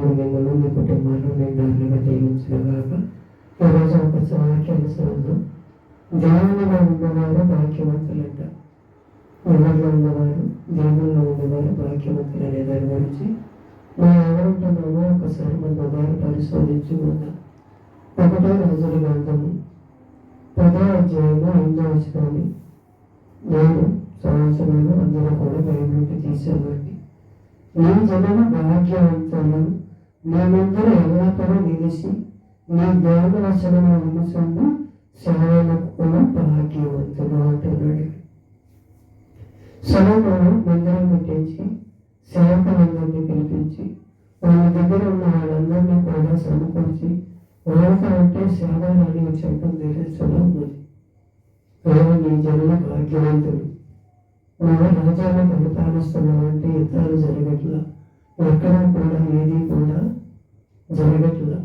దేవుడు మిమ్మల్ని మీ కుటుంబాలను నిండారులుగా దీవించుగాక. ఈరోజు ఒక వాక్యానుసారం దేవునిలో ఉన్నవారు భాగ్యవంతులంట, ఎవరిలో ఉన్నవారు దేవుల్లో ఉన్నవారు భాగ్యవంతులు అనే దాని గురించి మనం ఎవరుంటున్నామో ఒకసారి మన హృదయాన్ని పరిశోధించుకుందాం. 1 రాజుల గ్రంథము 10వ అధ్యాయము 5వ వచనాన్ని నేను సంవత్సరాలు అందరూ కూడా బైబిల్కి తీసేవాడిని. నీ జనము భాగ్యవంతులు, నీ ముందర ఎల్లప్పుడూ నిలిచి నీ దేవుని వచనము వినుచుండు సేవకులు భాగ్యవంతులు అంటున్నాడు. సొలొమోను మందిరం కట్టించి సేవకులందరినీ పిలిపించి వాళ్ళ దగ్గర ఉన్న వాళ్ళందరినీ కూడా సమకూర్చి వాళ్ళతో అంటే సేవలని చెప్పడం తెలుస్తున్నా ఉంది. నీ జనులు భాగ్యవంతులు, నువ్వు రాజ్యాన్ని పరిపాలిస్తున్నావు అంటే యుద్ధాలు జరగట్లా, ఎక్కడా కూడా ఏది కూడా జరగట్లా,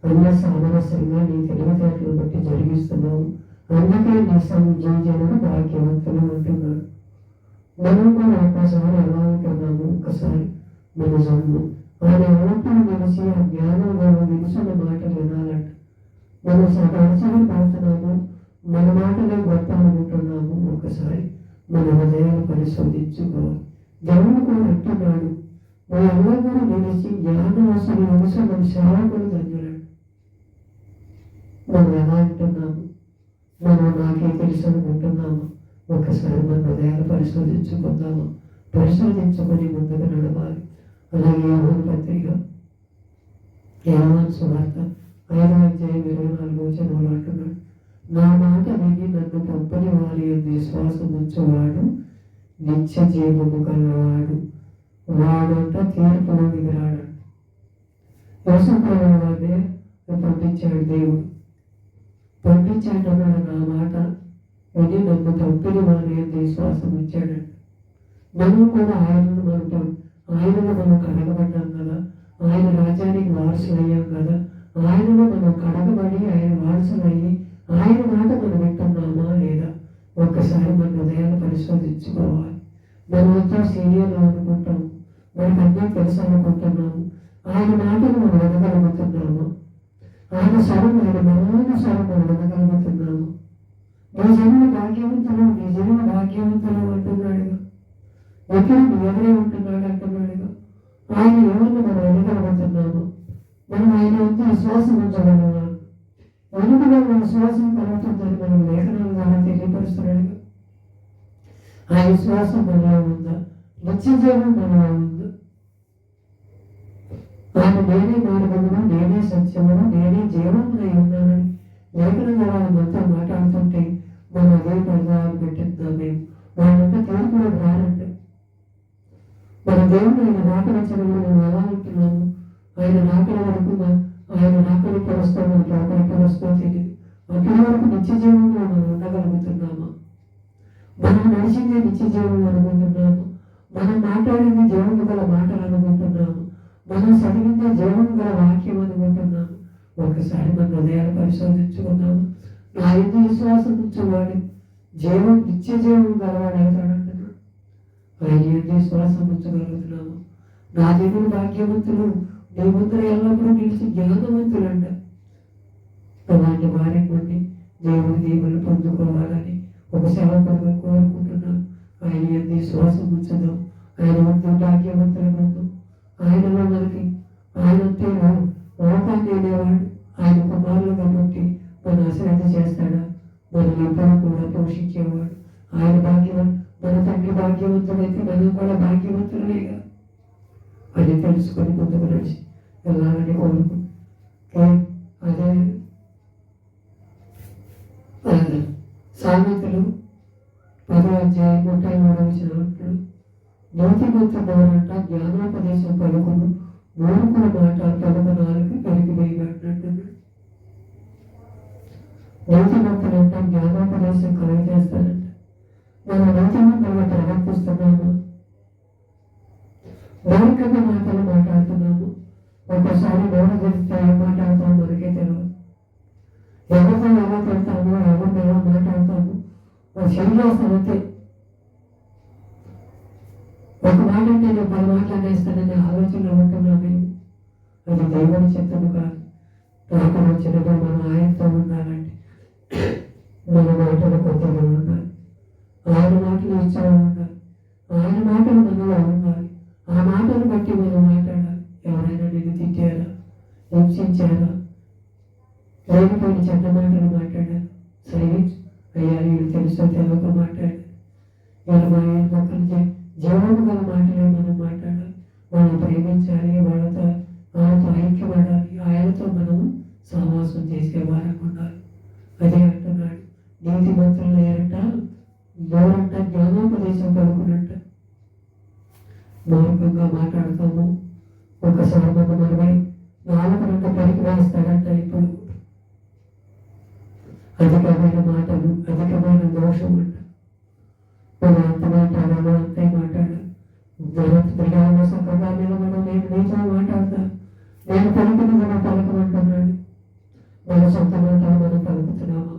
అన్న సామరస్యంగా నీ తెలివితేటలు బట్టి జరిగిస్తున్నావు, అందుకే నీ జనులు భాగ్యవంతులు అంటున్నాడు. మనం కూడా ఒక్కసారి ఎలా ఉంటున్నాము, ఒక్కసారి మన జన్మ ఆయన ఓపిక తెలిసి ఆ జ్ఞానం విలుసున్న మాటలు వినాలంట. మనం సదాచరణ పడుతున్నాము, మన మాటలే గొప్ప అనుకుంటున్నాము. ఒకసారి మన హృదయాన్ని పరిశోధించుకోవాలి. దేవుడు కూడా అంటున్నాడు, మన ఎల్లప్పుడూ నిలిచి జ్ఞానం అసలు విలుసున్న సేవకులు ధన్యులాడు. మనం ఎలా అంటున్నాము, మనం నాకే తెలుసు అనుకుంటున్నాము. ఒకసారి మన హృదయాలు పరిశోధించుకుందాము. పరిశోధించుకొని ముందుకు నడవాలి. అలాగే యోహాను పత్రిక యోహాను సువార్త 5వ అధ్యాయం 24వ వచనంలో అంటున్నాడు, నా మాట విని నన్ను పంపని వారి విశ్వాసం ఉంచేవాడు నిత్య జీవము కలవాడు, వాడంట తీర్పులోనికి రాడు. యేసుప్రభువు వారినే పంపించాడు దేవుడు. పంపించాడన్నాడు, నా మాట విని నన్ను పంపిన వారి విశ్వాసం ఉంచాడంట. మనం కూడా ఆయనను మనం కడగబడ్డాం కదా, ఆయన రాజ్యానికి వారసులు అయ్యాం కదా, ఆయనలో మనం కడగబడి ఆయన వారసులు అయ్యి ఆయన మాట మనం వింటున్నామా లేదా ఒక్కసారి మన హృదయాన్ని పరిశోధించుకోవాలి. మనమంతా సీనియర్లు అనుకుంటాము, మనకు అన్నీ తెలుసు అనుకుంటున్నాము. ఆయన మాటలు మనం వినగలుగుతున్నాము, ఆయన స్వరం ఆయన బలమైన స్వరం మనం వినగలుగుతున్నాము. నీ జనులు భాగ్యవంతులు, నీ జనులు భాగ్యవంతులు అంటున్నాడుగా. ఎక్కడ ఎవరే ఉంటున్నాడు అంటున్నాడుగా. ఆయన ఎవరిని మనం వినగలుగుతున్నాము, మనం ఆయన వద్ద విశ్వాసం ఉంచగలమా, వెనుకలో విశ్వాసం కలుగుతుందని మనం లేఖనాల ద్వారా తెలియపరుస్తున్నాడుగా. ఆ విశ్వాసం మనలో ఉందా, నిత్య జీవం మనలో ఉందా. ఆయన నేనే మార్గమును, నేనే సత్యమును, నేనే జీవమునై ఉన్నానని లేఖనం ద్వారా మనతో మాట్లాడుతుంటే మనం అదే పరదాలు పెట్టిద్దాం. మేము వాళ్ళంటే తీర్పులో రారంటే మన దేవుడు ఆయన రాకడ చదువులు మనం ఎలా ఉంటున్నాము, ఆయన రాకడ వరకు ఆయన రాకడ పరుస్తూ మనకి రాకడ పరుస్తూ తెలియదు. అక్కడి వరకు నిత్య జీవంలో మనం ఉండగలుగుతున్నామా, మనం నడిచింది నిత్య జీవం అనుకుంటున్నాము, మనం మాట్లాడింది జీవము గల మాటలు అనుకుంటున్నాము, మనం చదివింది జీవము గల వాక్యం అనుకుంటున్నాము. ఒకసారి మన హృదయాలు పరిశోధించుకున్నాము. నా ఇంటి విశ్వాసం ఉంచేవాడు జీవం నిత్య జీవం గలవాడవుతాడు అంటున్నాడు. ఆయన ఇంటి విశ్వాసం ఉంచగలుగుతున్నాము. నా దేవుడు భాగ్యవంతులు, నీ ముందర ఎల్లప్పుడూ నిలిచి జ్ఞానవంతులు అంట. అలాంటి వారి నుండి దేవుడి దీవులు పొందుకోవాలని ఒక సేవకుడుగా కోరుకుంటున్నాను. ఆయన ఇంటి విశ్వాసం ఉంచదాం. ఆయన ముందు భాగ్యవంతుల ముందు ఆయనలో మనకి ఆయనంటే లోకాన్ని అనేవాడు, ఆయన కుమారులు కాబట్టి మన అశ్రద్ధ చేస్తాడా, మనం ఎప్పుడూ కూడా పోషించేవాడు. ఆయన భాగ్యవంతుడు, మన తండ్రి భాగ్యవంతుడైతే మనం కూడా భాగ్యవంతులనేగా అని తెలుసుకొని ముందుకు నడిచి వెళ్ళాలని కోరుకుంటే అదే సామెతలు 10వ అధ్యాయం 33వ వచనం నీతిమంతుడెవరంట జ్ఞానోపదేశం పలుకును, మూర్ఖుల మాట పలుకునాలకు పెరిగిపోయినట్టు. నీతిమంతులంట జ్ఞానోపదేశం కలుగజేస్తారంట. మనం నీతిమంతులుగా ప్రవర్తిస్తున్నాము, మూర్ఖంగా మాటలు మాట్లాడుతున్నాము. ఒక్కసారి నోరు తెలిస్తే ఏం మాట్లాడతాము మనకే తెలియదు. ఎవరితో ఎలా పెడతాము, ఎవరిని ఎలా మాట్లాడతాము శరీరాసనంతే. ఒక మాట అంటే నేను 10 మాటలు అనేస్తానని ఆలోచనలో ఉంటున్నాను. హింసించారా? లేనిపోయిన చెడ్డ మాటలు మాట్లాడారు. సైలెన్స్ అయ్యా, వీళ్ళు తెలుసో తెలియక మాట్లాడారు. వీళ్ళ మా మొక్కలు జీవము గల మాటలే మనం మాట్లాడాలి. వాళ్ళని ప్రేమించాలి, వాళ్ళతో ఐక్యపడాలి, ఆయనతో మనం సహవాసం చేసేవారం ఉండాలి. అదే అంటున్నాడు, నీతిమంతులు లేరంట, నోరంట జ్ఞానోపదేశం కలుగునంట. మూర్ఖంగా మాట్లాడతాము. ఒకసారి మనం 44 పరికి వేస్తాడంట. ఇప్పుడు అధికమైన మాటలు, అధికమైన దోషం అంట. మనం ఎంత మాట్లాడాలో అంతే మాట్లాడాలి. ప్రియాలో చక్కగా నిలబడం, నేను నీతో మాట్లాడతా, నేను పలుకుని మనం పలకమంటున్నాడు. మన సొంత మాటలు మనం పలుకుతున్నాము,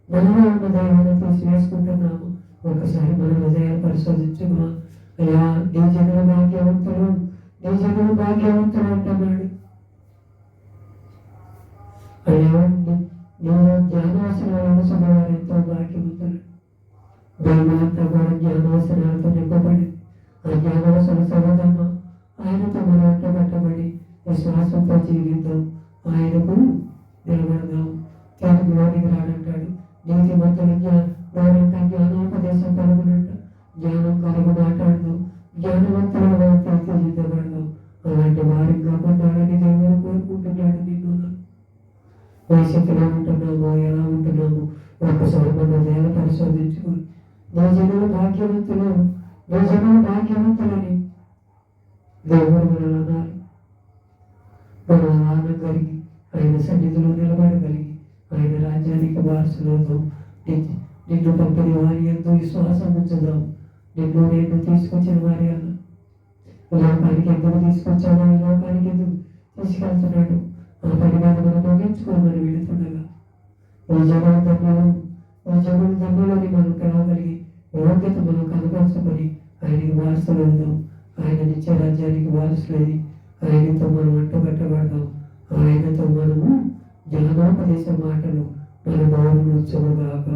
మనలో ఉన్న దైవాన్ని తీసివేసుకుంటున్నాము. ఒకసారి మన హృదయాలు పరిశోధించుమా. అయ్యా, నీ జనులు భాగ్యవంతులు, నీ జనులు భాగ్యవంతులు అంటున్నాడు. అయ్యా, నేను జ్ఞానవసరాలను సమవారు ఎంతో భాగ్యవంతులు. దైవమంతా కూడా జ్ఞానవసరాలతో నింపబడి, ఆ జ్ఞానవసర సర్వధర్మ ఆయనతో మనం అంటగట్టబడి విశ్వాసంతో జీవితం ఆయనకు నిలబడదాం. తెలుగులోనికి రాడంటాడు. నీతిమంతులు నోరంట జ్ఞానోపదేశం కలుగునంట. జ్ఞానం కలుగు మాట్లాడదాం, జ్ఞానవంతులుగా తీర్చిదిద్దబడదాం. అలాంటి వారికి కాపాడాలని దేవుడు కోరుకుంటున్నాడు. నిన్ను ఏ స్థితిలో ఉంటున్నామో, ఎలా ఉంటున్నామో ఒకసారి మన హృదయాలు పరిశోధించుకుని, నీ జనులు భాగ్యవంతులు, నీ జనులు భాగ్యవంతులని దేవుడు మనల్ని అన్నారు. మనం ఆనందగలిగి ఆయన సన్నిధిలో నిలబడగలిగి ఆయన రాజ్యానికి వారసులవుతాం. నిన్ను పంపిన వారి ఎంతో విశ్వాసం ఉంచుదాం. నేను తీసుకొచ్చిన వారి అన్న లోకానికి ఎందుకు తీసుకొచ్చాడో, ఈ లోకానికి ఎందుకు తీసుకెళ్తున్నాడు, ఆ పని మీద మనం ముగించుకోమని వెళుతుండగా ఈ జగన్ ధన్యులని మనం పిలవగలిగి యోగ్యత మనం కనపరుచుకొని ఆయనకి వారసులు అవుదాం. ఆయన నిత్య రాజ్యానికి వారసులని ఆయనతో మనం అంటుకట్టబడదాం. ఆయనతో మనము జ్ఞానోపదేశ మాటలు మన నోరు నుంచుగాక.